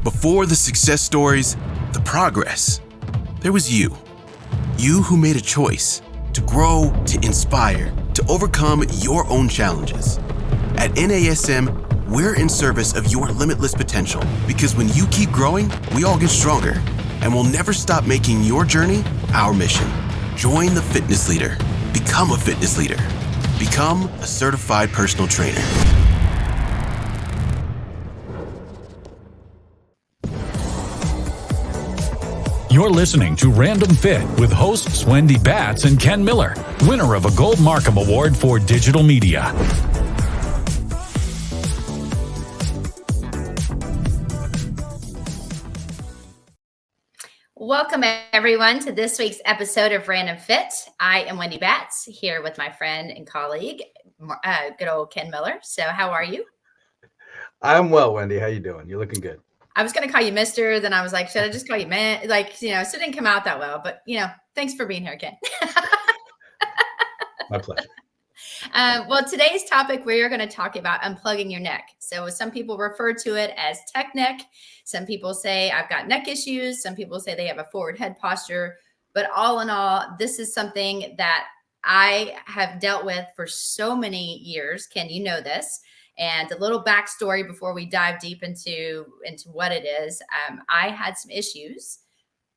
Before the success stories, the progress, there was you. You who made a choice to grow, to inspire, to overcome your own challenges. At NASM, we're in service of your limitless potential because when you keep growing, we all get stronger. And we'll never stop making your journey our mission. Join the fitness leader. Become a fitness leader. Become a certified personal trainer. You're listening to Random Fit with hosts Wendy Batts and Ken Miller, winner of a Gold Markham Award for Digital Media. Welcome, everyone, to this week's episode of Random Fit. I am Wendy Batts, here with my friend and colleague, good old Ken Miller. So how are you? I'm well, Wendy. How you doing? You're looking good. I was going to call you Mr. Then I was like, should I just call you man? Like, so it didn't come out that well. But, thanks for being here, Ken. My pleasure. Well, today's topic, we're going to talk about unplugging your neck. So some people refer to it as tech neck. Some people say I've got neck issues. Some people say they have a forward head posture. But all in all, this is something that I have dealt with for so many years. Ken, you know this. And a little backstory before we dive deep into what it is. I had some issues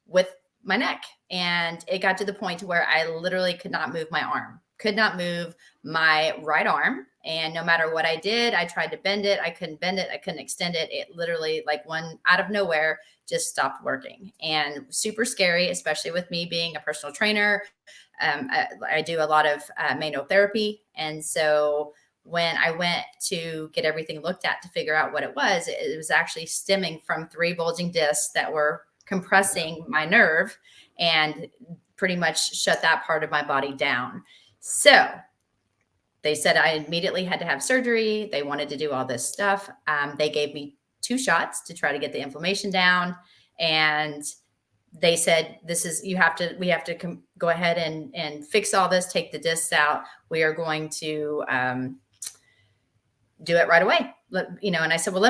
with my neck, and it got to the point to where I literally could not move my arm. Could not move my right arm. And no matter what I did, I tried to bend it. I couldn't bend it. I couldn't extend it. It literally, like one out of nowhere, just stopped working. And super scary, especially with me being a personal trainer. I do a lot of manual therapy. And so when I went to get everything looked at to figure out what it was actually stemming from 3 bulging discs that were compressing my nerve and pretty much shut that part of my body down. So they said I immediately had to have surgery. They wanted to do all this stuff. They gave me 2 shots to try to get the inflammation down. And they said, we have to go ahead and fix all this, take the discs out. We are going to do it right away. And I said, well,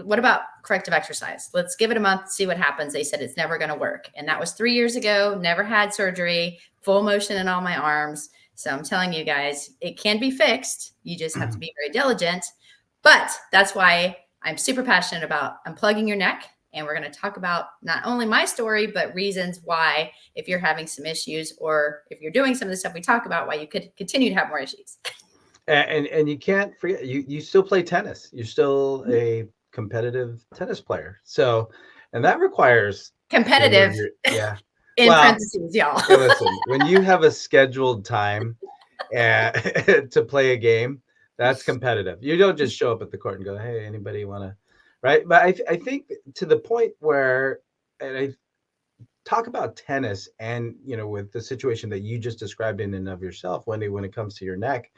what about corrective exercise? Let's give it a month, see what happens. They said, it's never going to work. And that was 3 years ago, never had surgery, full motion in all my arms. So I'm telling you guys, it can be fixed. You just have to be very diligent. But that's why I'm super passionate about unplugging your neck. And we're going to talk about not only my story, but reasons why, if you're having some issues or if you're doing some of the stuff we talk about, why you could continue to have more issues. And you can't forget, you still play tennis. You're still a competitive tennis player. So, and that requires competitive. Yeah. In parentheses, y'all. Listen, when you have a scheduled time to play a game, that's competitive. You don't just show up at the court and go, hey, anybody want to, right? But I think to the point where, and I talk about tennis and, with the situation that you just described in and of yourself, Wendy, when it comes to your neck,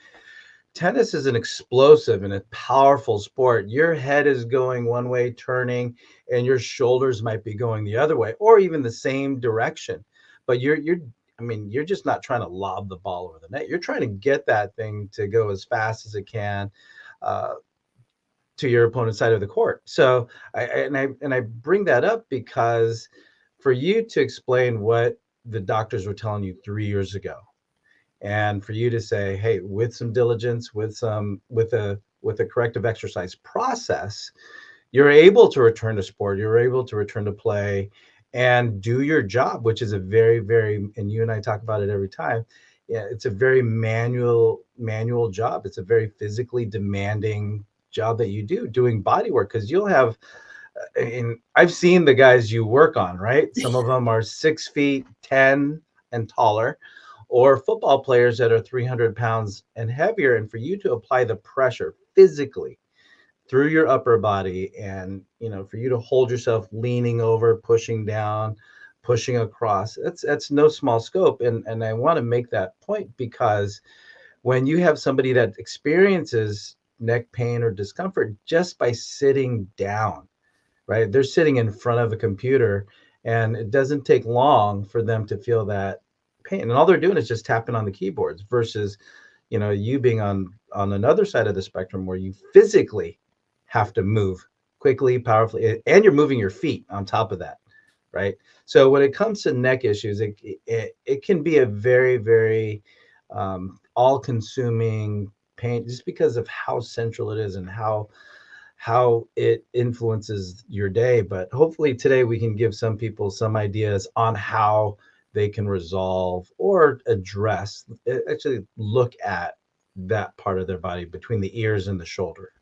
tennis is an explosive and a powerful sport. Your head is going one way, turning, and your shoulders might be going the other way, or even the same direction. But you're just not trying to lob the ball over the net. You're trying to get that thing to go as fast as it can to your opponent's side of the court. So I bring that up because for you to explain what the doctors were telling you 3 years ago, and for you to say, hey, with some diligence, with a corrective exercise process, you're able to return to sport, you're able to return to play and do your job, which is a very, very, and you and I talk about it every time. Yeah, it's a very manual job. It's a very physically demanding job that you do, doing body work, because you'll have, I've seen the guys you work on, right? Some of them are 6 feet 10 and taller, or football players that are 300 pounds and heavier. And for you to apply the pressure physically through your upper body and, for you to hold yourself leaning over, pushing down, pushing across, that's no small scope. And I want to make that point because when you have somebody that experiences neck pain or discomfort just by sitting down, right? They're sitting in front of a computer and it doesn't take long for them to feel that pain, and all they're doing is just tapping on the keyboards versus you being on another side of the spectrum where you physically have to move quickly, powerfully, and you're moving your feet on top of that, right? So when it comes to neck issues, it can be a very, very all-consuming pain, just because of how central it is and how it influences your day. But hopefully today we can give some people some ideas on how they can resolve or address, actually look at that part of their body between the ears and the shoulder.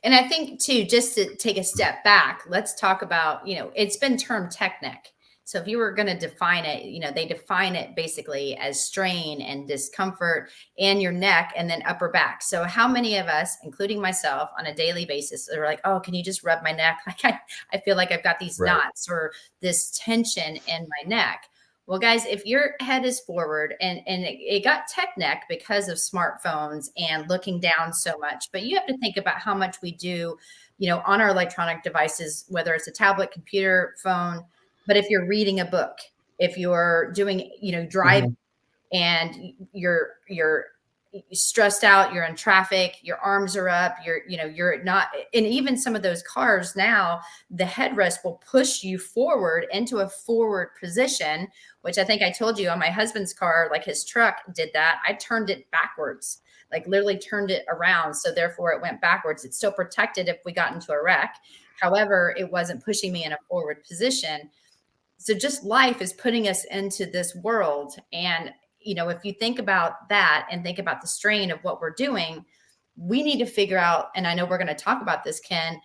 And I think too, just to take a step back, let's talk about, it's been termed tech neck. So if you were going to define it, they define it basically as strain and discomfort in your neck and then upper back. So how many of us, including myself, on a daily basis are like, oh, can you just rub my neck? Like I feel like I've got these knots or this tension in my neck. Well, guys, if your head is forward and it got tech neck because of smartphones and looking down so much, but you have to think about how much we do, on our electronic devices, whether it's a tablet, computer, phone. But if you're reading a book, if you're doing, driving and you're stressed out, you're in traffic, your arms are up, you're not, and even some of those cars now, the headrest will push you forward into a forward position, which I think I told you on my husband's car, like his truck did that. I turned it backwards, like literally turned it around. So therefore it went backwards. It's still protected if we got into a wreck. However, it wasn't pushing me in a forward position. So just life is putting us into this world. And, if you think about that and think about the strain of what we're doing, we need to figure out, and I know we're going to talk about this, Ken,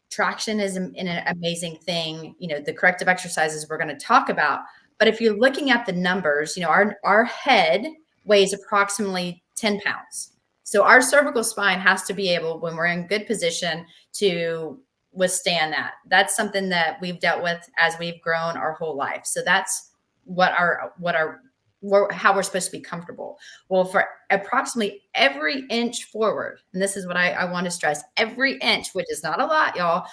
traction is an amazing thing. The corrective exercises we're going to talk about. But if you're looking at the numbers, our head weighs approximately 10 pounds. So our cervical spine has to be able, when we're in good position, to withstand that. That's something that we've dealt with as we've grown our whole life. So that's how we're supposed to be comfortable. Well, for approximately every inch forward, and this is what I want to stress, every inch, which is not a lot, y'all,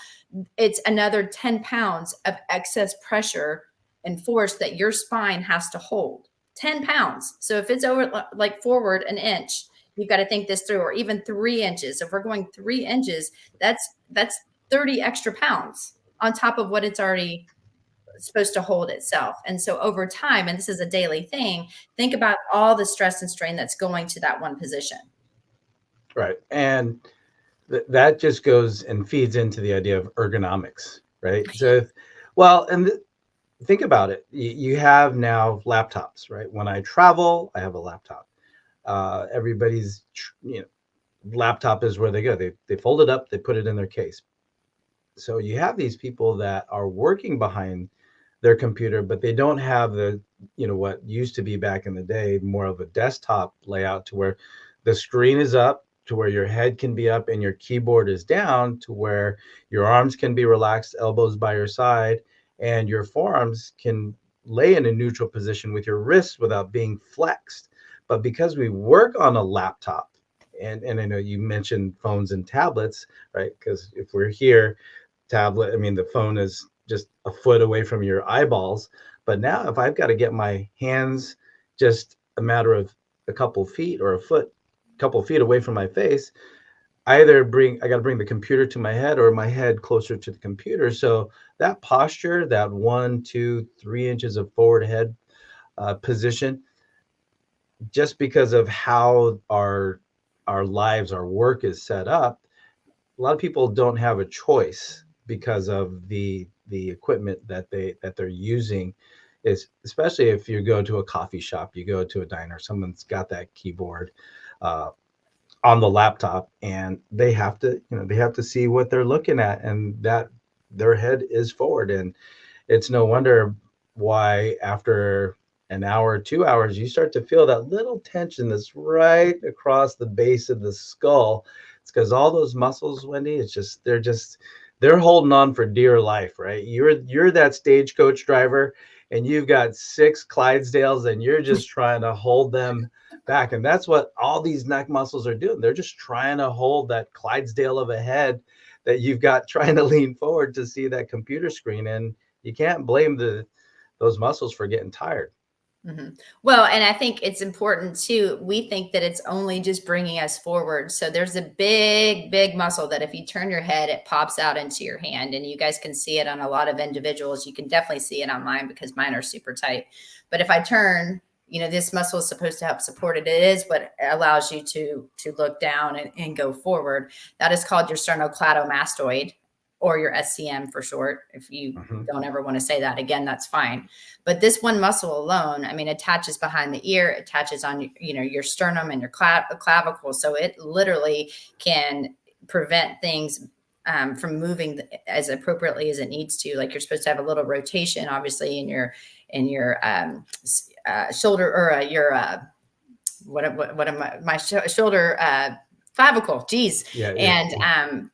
it's another 10 pounds of excess pressure and force that your spine has to hold. 10 pounds. So if it's over, like forward an inch, you've got to think this through, or even 3 inches. If we're going 3 inches, that's 30 extra pounds on top of what it's already supposed to hold itself. And so over time, and this is a daily thing, think about all the stress and strain that's going to that one position. Right. And that just goes and feeds into the idea of ergonomics, right? So, think about it. You have now laptops, right? When I travel, I have a laptop. Everybody's, laptop is where they go. They fold it up, they put it in their case. So you have these people that are working behind their computer, but they don't have the, what used to be back in the day, more of a desktop layout, to where the screen is up, to where your head can be up and your keyboard is down, to where your arms can be relaxed, elbows by your side, and your forearms can lay in a neutral position with your wrists without being flexed. But because we work on a laptop, and I know you mentioned phones and tablets, right? Because if we're here, tablet, the phone is just a foot away from your eyeballs. But now if I've got to get my hands just a matter of a couple feet or a couple feet away from my face, I got to bring the computer to my head or my head closer to the computer. So that posture, that 1, 2, 3 inches of forward head position, just because of how our lives, our work is set up, a lot of people don't have a choice because of the equipment that they're using. Is especially if you go to a coffee shop, you go to a diner, someone's got that keyboard on the laptop, and they have to see what they're looking at, and that their head is forward. And it's no wonder why after an hour, 2 hours, you start to feel that little tension that's right across the base of the skull. It's because all those muscles, Wendy, they're holding on for dear life, right? You're that stagecoach driver, and you've got 6 Clydesdales, and you're just trying to hold them back. And that's what all these neck muscles are doing. They're just trying to hold that Clydesdale of a head that you've got trying to lean forward to see that computer screen. And you can't blame those muscles for getting tired. Well, and I think it's important too. We think that it's only just bringing us forward. So there's a big, big muscle that if you turn your head, it pops out into your hand, and you guys can see it on a lot of individuals. You can definitely see it on mine because mine are super tight. But if I turn, this muscle is supposed to help support it. It is what allows you to look down and go forward. That is called your sternocleidomastoid, or your SCM for short. If you don't ever want to say that again, that's fine. But this one muscle alone, attaches behind the ear, attaches on, your sternum and your clavicle. So it literally can prevent things from moving as appropriately as it needs to. Like, you're supposed to have a little rotation, obviously, in your shoulder, or my shoulder, clavicle. Geez. Yeah.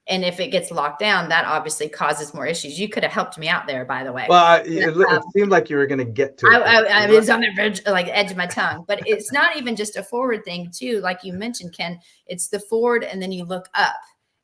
And if it gets locked down, that obviously causes more issues. You could have helped me out there, by the way. Well, it seemed like you were going to get to it. I was on the edge of my tongue, but it's not even just a forward thing too. Like you mentioned, Ken, it's the forward and then you look up.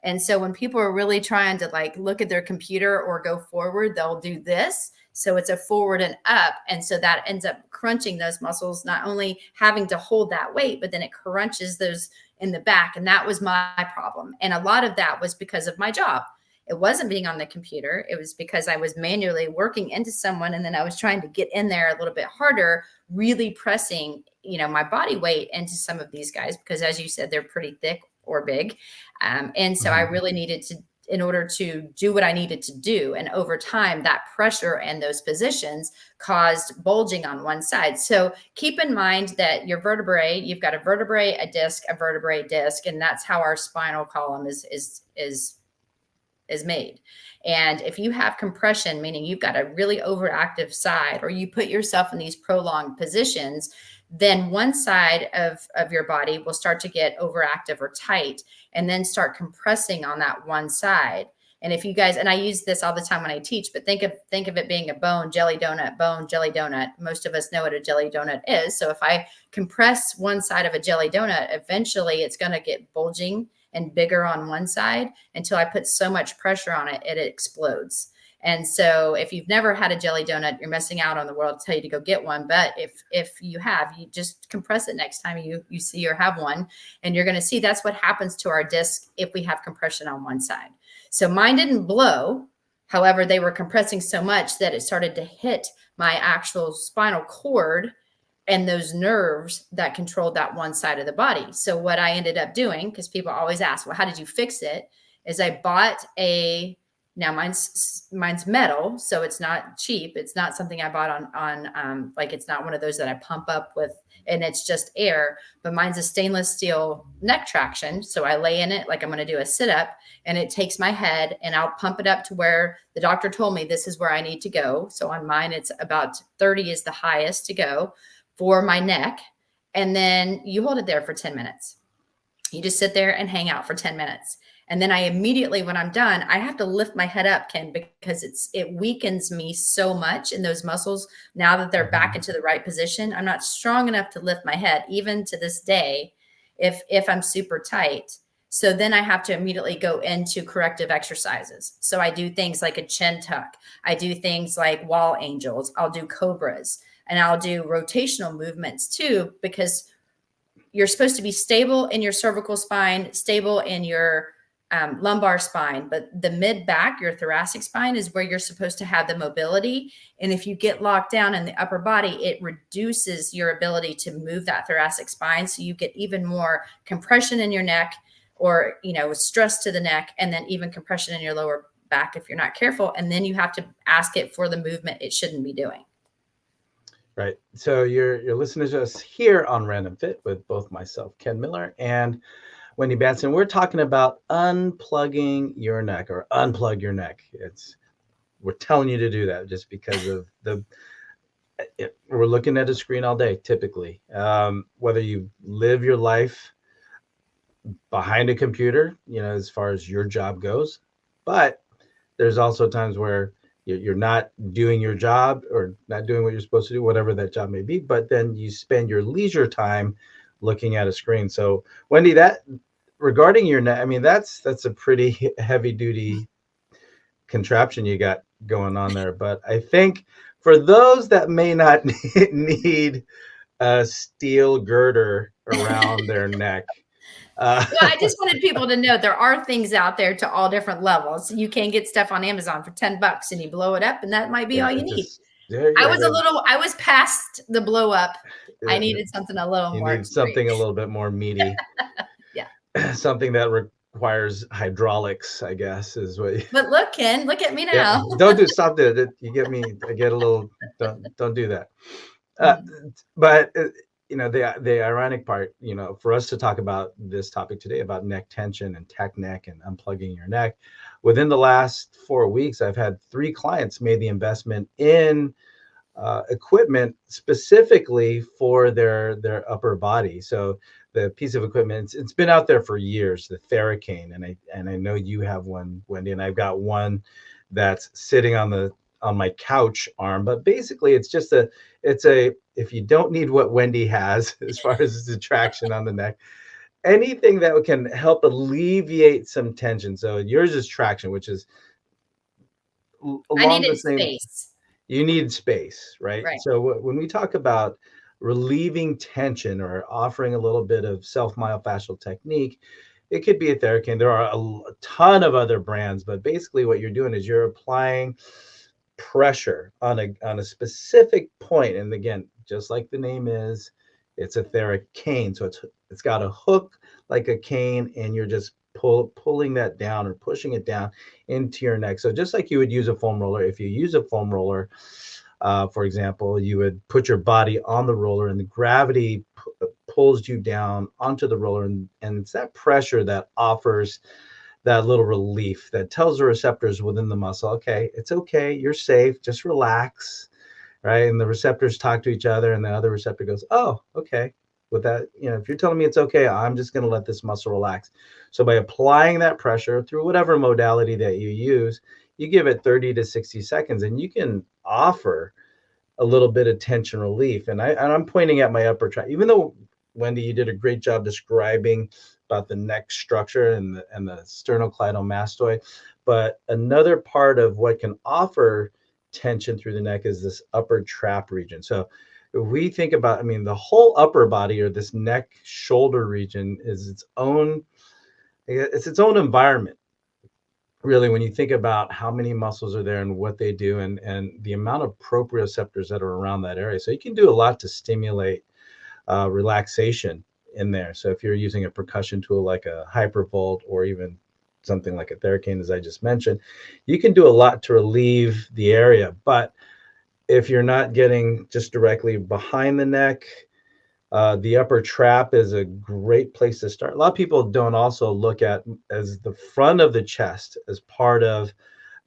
And so when people are really trying to look at their computer or go forward, they'll do this. So it's a forward and up. And so that ends up crunching those muscles, not only having to hold that weight, but then it crunches those in the back. And that was my problem. And a lot of that was because of my job. It wasn't being on the computer. It was because I was manually working into someone. And then I was trying to get in there a little bit harder, really pressing, my body weight into some of these guys, because as you said, they're pretty thick or big. And so I really needed to, in order to do what I needed to do. And over time, that pressure and those positions caused bulging on one side. So keep in mind that your vertebrae, you've got a vertebrae, a vertebrae disc, and that's how our spinal column is made. And if you have compression, meaning you've got a really overactive side, or you put yourself in these prolonged positions, then one side of your body will start to get overactive or tight, and then start compressing on that one side. And if you guys, and I use this all the time when I teach, but think of it being a bone, jelly donut. Most of us know what a jelly donut is. So if I compress one side of a jelly donut, eventually it's going to get bulging and bigger on one side until I put so much pressure on it, it explodes. And so if you've never had a jelly donut, you're missing out on the world. I'll tell you to go get one. But if you have, you just compress it next time you see or have one, and you're going to see that's what happens to our disc if we have compression on one side. So mine didn't blow. However, they were compressing so much that it started to hit my actual spinal cord and those nerves that controlled that one side of the body. So what I ended up doing, because people always ask, well, how did you fix it? Is I bought now mine's metal, so it's not cheap. It's not something I bought on it's not one of those that I pump up with and it's just air, but mine's a stainless steel neck traction. So I lay in it like I'm going to do a sit up, and it takes my head and I'll pump it up to where the doctor told me this is where I need to go. So on mine, it's about 30 is the highest to go for my neck. And then you hold it there for 10 minutes. You just sit there and hang out for 10 minutes. And then I immediately, when I'm done, I have to lift my head up, Ken, because it weakens me so much in those muscles. Now that they're back into the right position, I'm not strong enough to lift my head, even to this day, if I'm super tight. So then I have to immediately go into corrective exercises. So I do things like a chin tuck. I do things like wall angels. I'll do cobras, and I'll do rotational movements too, because you're supposed to be stable in your cervical spine, stable in your lumbar spine, but the mid back, your thoracic spine, is where you're supposed to have the mobility. And if you get locked down in the upper body, it reduces your ability to move that thoracic spine. So you get even more compression in your neck, or, stress to the neck, and then even compression in your lower back if you're not careful. And then you have to ask it for the movement it shouldn't be doing. Right. So you're listening to us here on Random Fit with both myself, Ken Miller, and Wendy Batts. We're talking about unplugging your neck, or unplug your neck. We're telling you to do that just because of we're looking at a screen all day, typically. Whether you live your life behind a computer, as far as your job goes, but there's also times where you're not doing your job, or not doing what you're supposed to do, whatever that job may be, but then you spend your leisure time looking at a screen. So Wendy, that regarding your neck, that's a pretty heavy duty contraption you got going on there. But I think for those that may not need a steel girder around their neck. Well, I just wanted people to know there are things out there to all different levels. You can get stuff on Amazon for $10 and you blow it up, and that might be all you need. There you go. I was past the blow up. I Yeah, needed something a little you more need something a little bit more meaty. Yeah. Something that requires hydraulics, I guess, is what. But look, Ken, look at me Yeah, now. don't stop there. You get me. I get a little. Don't do that. Mhm. But the ironic part, for us to talk about this topic today about neck tension and tech neck and unplugging your neck, within the last 4 weeks, I've had 3 clients made the investment in equipment specifically for their upper body. So the piece of equipment, it's been out there for years, the Theracane, and I know you have one, Wendy, and I've got one that's sitting on my couch arm. But basically, it's if you don't need what Wendy has as far as the traction on the neck, anything that can help alleviate some tension. So yours is traction, which is I along the needed same. space. You need space, right? Right. So when we talk about relieving tension or offering a little bit of self-myofascial technique, it could be a Theracane. There are a ton of other brands, but basically what you're doing is you're applying pressure on a specific point. And again, just like the name is, it's a Theracane. So it's got a hook like a cane, and you're just pulling that down or pushing it down into your neck. So just like you would use a foam roller, if you use a foam roller, for example, you would put your body on the roller, and the gravity pulls you down onto the roller, and it's that pressure that offers that little relief that tells the receptors within the muscle, okay, it's okay, you're safe, just relax, right? And the receptors talk to each other, and the other receptor goes, oh, okay. With that, if you're telling me it's okay, I'm just going to let this muscle relax. So by applying that pressure through whatever modality that you use, you give it 30 to 60 seconds, and you can offer a little bit of tension relief. And I'm pointing at my upper tract, even though Wendy, you did a great job describing about the neck structure and the sternocleidomastoid. But another part of what can offer tension through the neck is this upper trap region. So if we think about, the whole upper body, or this neck shoulder region, is its own environment. Really, when you think about how many muscles are there and what they do, and the amount of proprioceptors that are around that area. So you can do a lot to stimulate relaxation in there. So if you're using a percussion tool like a hypervolt, or even something like a Theracane, as I just mentioned, you can do a lot to relieve the area. But if you're not getting just directly behind the neck, the upper trap is a great place to start. A lot of people don't also look at as the front of the chest as part of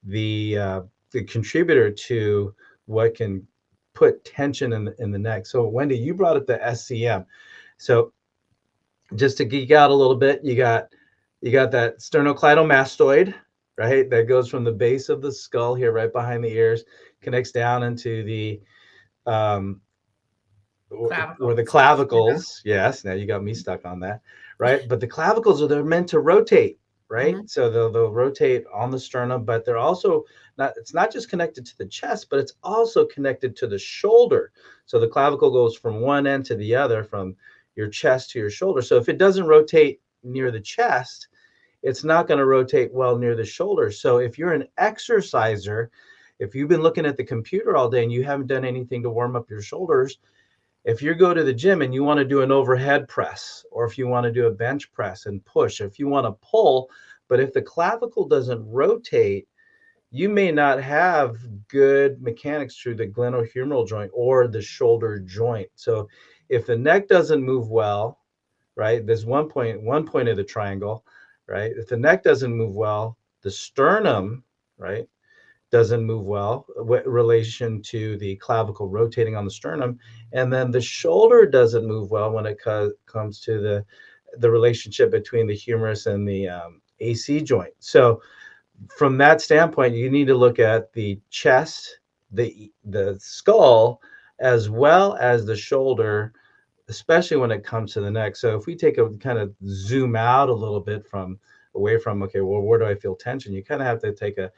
the contributor to what can put tension in the neck. So Wendy, you brought up the SCM. So just to geek out a little bit, you got that sternocleidomastoid, right? That goes from the base of the skull here, right behind the ears, connects down into the or the clavicles. Yes, now you got me stuck on that, right? But the clavicles they're meant to rotate, right? Mm-hmm. So they'll rotate on the sternum, but they're also it's not just connected to the chest, but it's also connected to the shoulder. So the clavicle goes from one end to the other, from your chest to your shoulder. So if it doesn't rotate near the chest, it's not going to rotate well near the shoulder. So if you're an exerciser, if you've been looking at the computer all day and you haven't done anything to warm up your shoulders, if you go to the gym and you want to do an overhead press, or if you want to do a bench press and push, if you want to pull, but if the clavicle doesn't rotate, you may not have good mechanics through the glenohumeral joint or the shoulder joint. So if the neck doesn't move well, right, there's one point of the triangle, right? If the neck doesn't move well, the sternum, right, doesn't move well with relation to the clavicle rotating on the sternum, and then the shoulder doesn't move well when it comes to the relationship between the humerus and the AC joint. So from that standpoint, you need to look at the chest, the skull, as well as the shoulder, especially when it comes to the neck. So if we take a kind of zoom out a little bit away from, okay, well, where do I feel tension? You kind of have to take a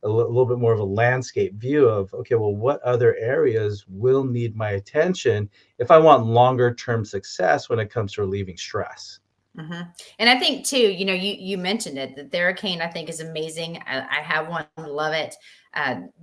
little bit more of a landscape view of, okay, well, what other areas will need my attention if I want longer term success when it comes to relieving stress? Mm-hmm. And I think too, you mentioned it, the Theracane, I think is amazing. I have one, love it.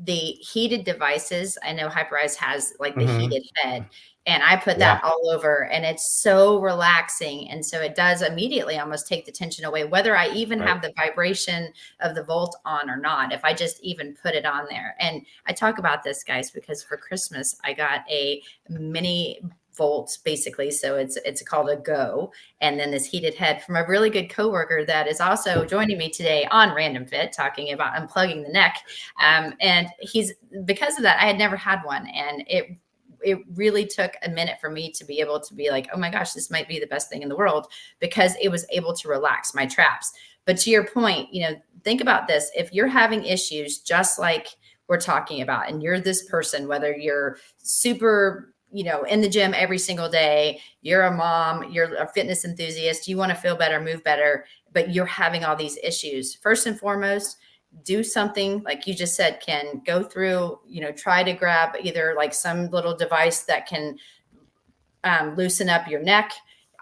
The heated devices, I know Hyperice has like the Hmm. heated head, and I put Yeah. that all over, and it's so relaxing. And so it does immediately almost take the tension away, whether I even Right. have the vibration of the Volt on or not, if I just even put it on there. And I talk about this, guys, because for Christmas, I got a mini Volt basically. So it's called a Go, and then this heated head from a really good coworker that is also joining me today on Random Fit, talking about unplugging the neck. And he's, because of that, I had never had one, and it really took a minute for me to be able to be like, oh my gosh, this might be the best thing in the world, because it was able to relax my traps. But to your point, think about this: if you're having issues, just like we're talking about, and you're this person, whether you're super in the gym every single day, you're a mom, you're a fitness enthusiast, you want to feel better, move better, but you're having all these issues. First and foremost, do something like you just said, Ken. Go through, try to grab either like some little device that can loosen up your neck.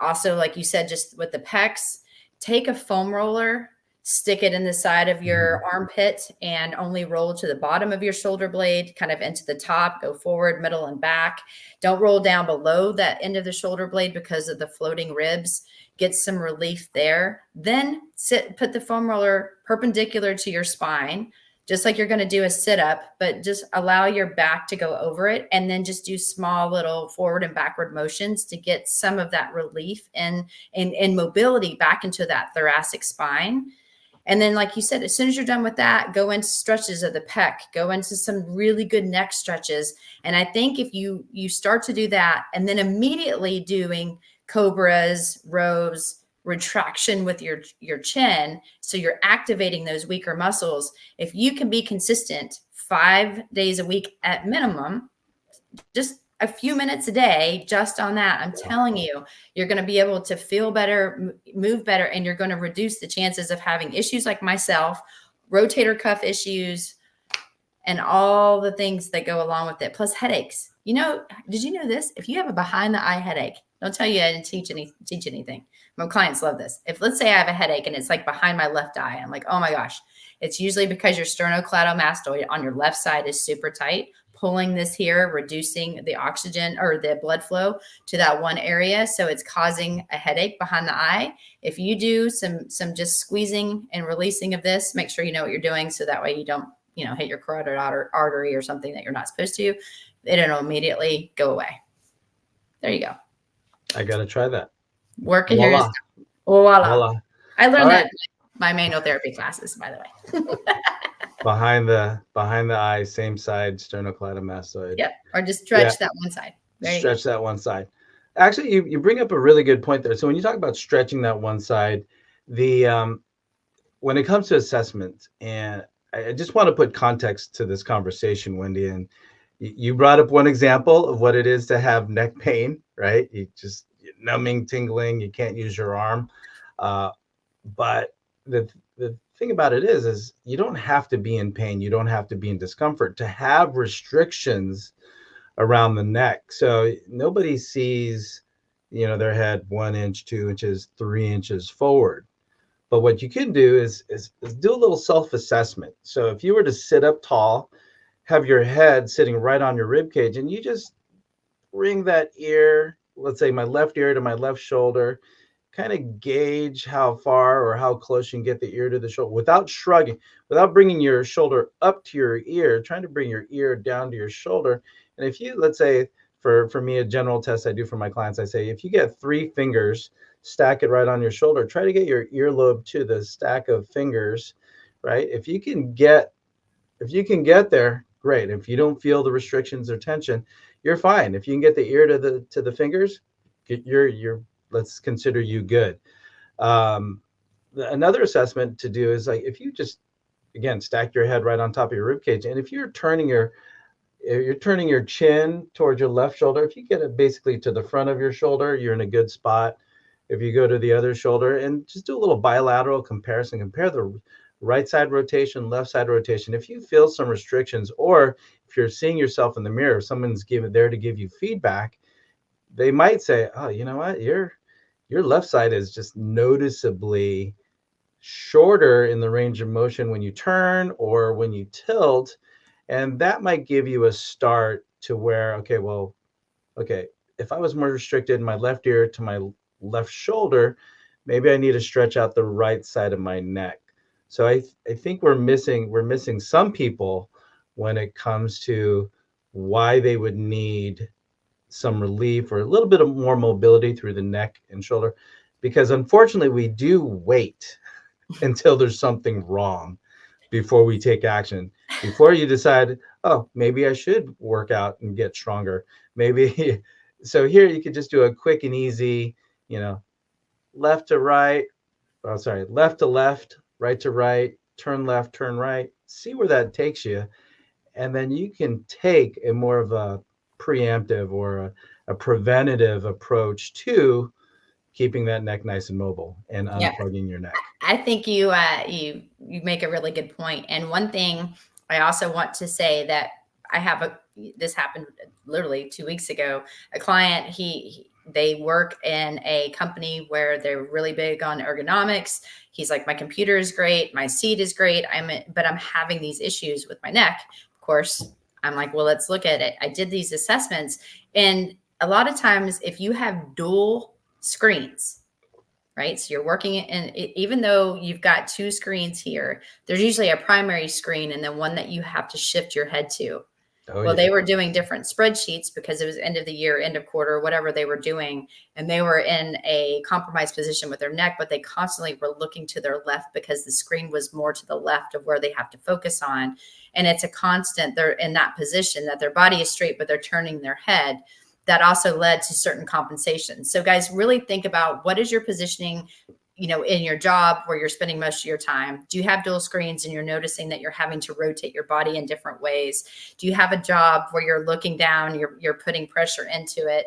Also, like you said, just with the pecs, take a foam roller, stick it in the side of your armpit, and only roll to the bottom of your shoulder blade, kind of into the top, go forward, middle, and back. Don't roll down below that end of the shoulder blade because of the floating ribs. Get some relief there. Then put the foam roller perpendicular to your spine, just like you're going to do a sit up, but just allow your back to go over it. And then just do small little forward and backward motions to get some of that relief and mobility back into that thoracic spine. And then, like you said, as soon as you're done with that, go into stretches of the pec, go into some really good neck stretches. And I think if you start to do that, and then immediately doing cobras, rows, retraction with your chin, so you're activating those weaker muscles. If you can be consistent 5 days a week at minimum, just a few minutes a day just on that, I'm telling you, you're going to be able to feel better, move better, and you're going to reduce the chances of having issues like myself, rotator cuff issues, and all the things that go along with it, plus headaches. Did you know this? If you have a behind the eye headache, don't tell you I didn't teach anything. My clients love this. If, let's say, I have a headache and it's like behind my left eye, I'm like, oh my gosh, it's usually because your sternocleidomastoid on your left side is super tight, pulling this here, reducing the oxygen or the blood flow to that one area. So it's causing a headache behind the eye. If you do some just squeezing and releasing of this, make sure you know what you're doing, so that way you don't, hit your carotid artery or something that you're not supposed to, it'll immediately go away. There you go. I got to try that. Working Voila. here is voila. Voila. I learned All that right. in my manual therapy classes, by the way. Behind the eye, same side, sternocleidomastoid. Yep. Or just stretch that one side. There Stretch that one side. Actually, you bring up a really good point there. So when you talk about stretching that one side, when it comes to assessment, and I just want to put context to this conversation, Wendy, and you brought up one example of what it is to have neck pain, right? You're numbing, tingling, you can't use your arm. But the thing about it is you don't have to be in pain. You don't have to be in discomfort to have restrictions around the neck. So nobody sees, their head 1 inch, 2 inches, 3 inches forward. But what you can do is do a little self-assessment. So if you were to sit up tall, have your head sitting right on your rib cage, and you just bring that ear, let's say my left ear to my left shoulder, kind of gauge how far or how close you can get the ear to the shoulder without shrugging, without bringing your shoulder up to your ear, trying to bring your ear down to your shoulder. And if you, let's say, for me, a general test I do for my clients, I say, if you get 3 fingers, stack it right on your shoulder, try to get your earlobe to the stack of fingers, right? If you can get there, great. If you don't feel the restrictions or tension, you're fine. If you can get the ear to the fingers, you're let's consider you good. Another assessment to do is, like, if you just, again, stack your head right on top of your rib cage, and if you're turning your chin towards your left shoulder, if you get it basically to the front of your shoulder, you're in a good spot. If you go to the other shoulder, and just do a little bilateral comparison, compare the right side rotation, left side rotation. If you feel some restrictions, or if you're seeing yourself in the mirror, someone's there to give you feedback, they might say, oh, you know what, your left side is just noticeably shorter in the range of motion when you turn or when you tilt. And that might give you a start to where, okay, well, okay, if I was more restricted in my left ear to my left shoulder, maybe I need to stretch out the right side of my neck. So I think we're missing some people when it comes to why they would need some relief or a little bit of more mobility through the neck and shoulder, because unfortunately we do wait until there's something wrong before we take action, before you decide, oh, maybe I should work out and get stronger. Maybe. So here you could just do a quick and easy, left to right, left to left, right to right, turn left, turn right, see where that takes you. And then you can take a more of a preemptive or a preventative approach to keeping that neck nice and mobile and unplugging your neck. I think you make a really good point. And one thing I also want to say that this happened literally 2 weeks ago. A client, they work in a company where they're really big on ergonomics. He's like, my computer is great, my seat is great, but I'm having these issues with my neck. Of course, I'm like, well, let's look at it. I did these assessments, and a lot of times, if you have dual screens, right? So you're working in, even though you've got two screens here, there's usually a primary screen and then one that you have to shift your head to. Oh, well, yeah. They were doing different spreadsheets because it was end of the year, end of quarter, whatever they were doing. And they were in a compromised position with their neck, but they constantly were looking to their left because the screen was more to the left of where they have to focus on. And it's a constant, they're in that position that their body is straight, but they're turning their head. That also led to certain compensation. So guys, really think about what is your positioning, in your job where you're spending most of your time. Do you have dual screens and you're noticing that you're having to rotate your body in different ways? Do you have a job where you're looking down, you're putting pressure into it?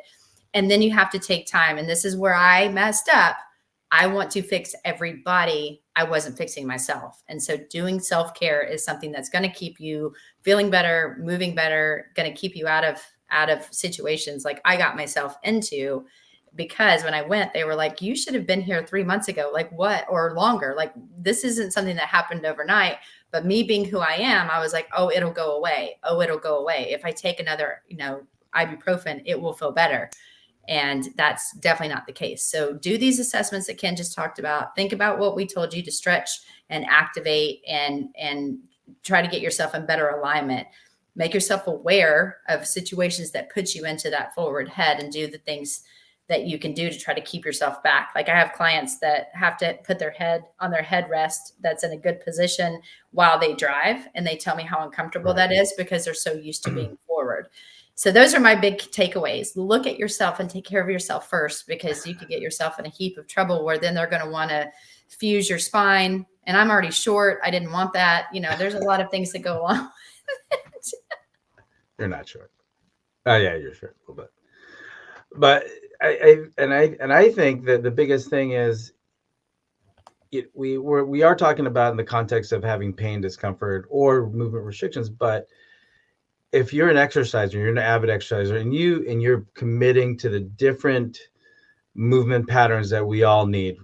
And then you have to take time. And this is where I messed up. I want to fix everybody. I wasn't fixing myself. And so doing self-care is something that's going to keep you feeling better, moving better, going to keep you out of situations like I got myself into, because when I went, they were like, you should have been here 3 months ago. Like what? Or longer. Like this isn't something that happened overnight, but me being who I am, I was like, oh, it'll go away. Oh, it'll go away. If I take another, ibuprofen, it will feel better. And that's definitely not the case. So do these assessments that Ken just talked about. Think about what we told you to stretch and activate and try to get yourself in better alignment. Make yourself aware of situations that put you into that forward head and do the things that you can do to try to keep yourself back. Like I have clients that have to put their head on their headrest that's in a good position while they drive. And they tell me how uncomfortable that is because they're so used to being forward. So those are my big takeaways. Look at yourself and take care of yourself first, because you could get yourself in a heap of trouble where then they're going to want to fuse your spine. And I'm already short. I didn't want that. There's a lot of things that go on. You're not short. Oh yeah, you're short a little bit. But I think that the biggest thing is we are talking about in the context of having pain, discomfort, or movement restrictions. But if you're an exerciser, you're an avid exerciser, and you're committing to the different movement patterns that we all need: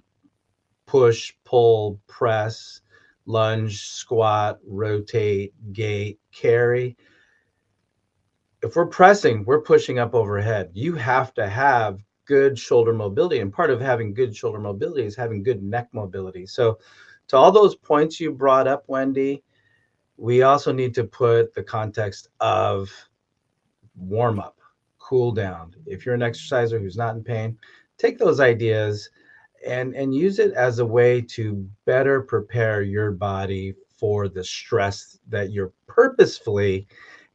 push, pull, press, lunge, squat, rotate, gait, carry. If we're pressing, we're pushing up overhead. You have to have good shoulder mobility. And part of having good shoulder mobility is having good neck mobility. So to all those points you brought up, Wendy, we also need to put the context of warm up, cool down. If you're an exerciser who's not in pain, take those ideas and use it as a way to better prepare your body for the stress that you're purposefully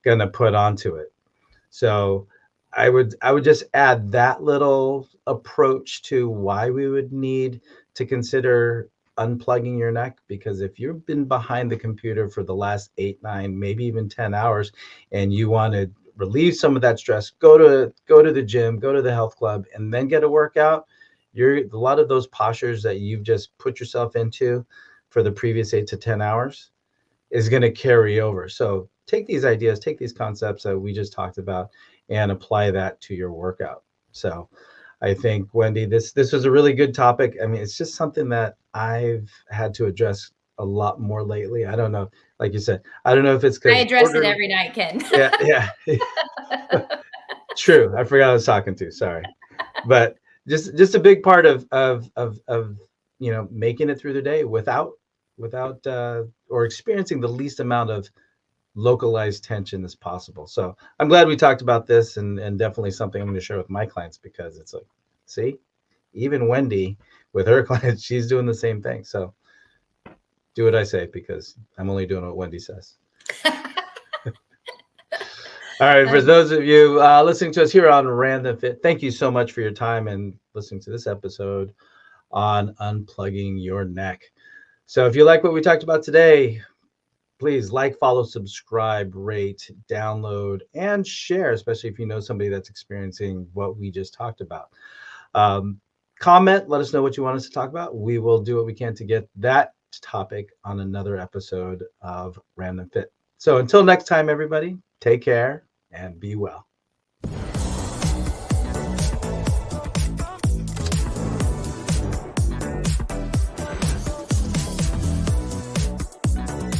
going to put onto it. So I would just add that little approach to why we would need to consider unplugging your neck, because if you've been behind the computer for the last 8, 9, maybe even 10 hours, and you want to relieve some of that stress, go to the gym, go to the health club, and then get a workout. A lot of those postures that you've just put yourself into, for the previous 8 to 10 hours is going to carry over. So take these ideas, take these concepts that we just talked about, and apply that to your workout. So I think, Wendy, this was a really good topic. I mean, it's just something that I've had to address a lot more lately. I don't know, like you said, I don't know if it's because I address it every night, Ken. yeah. True. I forgot I was talking to. Sorry, but just a big part of making it through the day without or experiencing the least amount of localized tension as possible. So I'm glad we talked about this, and definitely something I'm going to share with my clients, because it's like, see, even Wendy with her clients, she's doing the same thing. So do what I say, because I'm only doing what Wendy says. All right, for those of you listening to us here on Random Fit, thank you so much for your time and listening to this episode on unplugging your neck. So if you like what we talked about today, please like, follow, subscribe, rate, download, and share, especially if you know somebody that's experiencing what we just talked about. Comment, let us know what you want us to talk about. We will do what we can to get that topic on another episode of Random Fit. So until next time, everybody, take care and be well.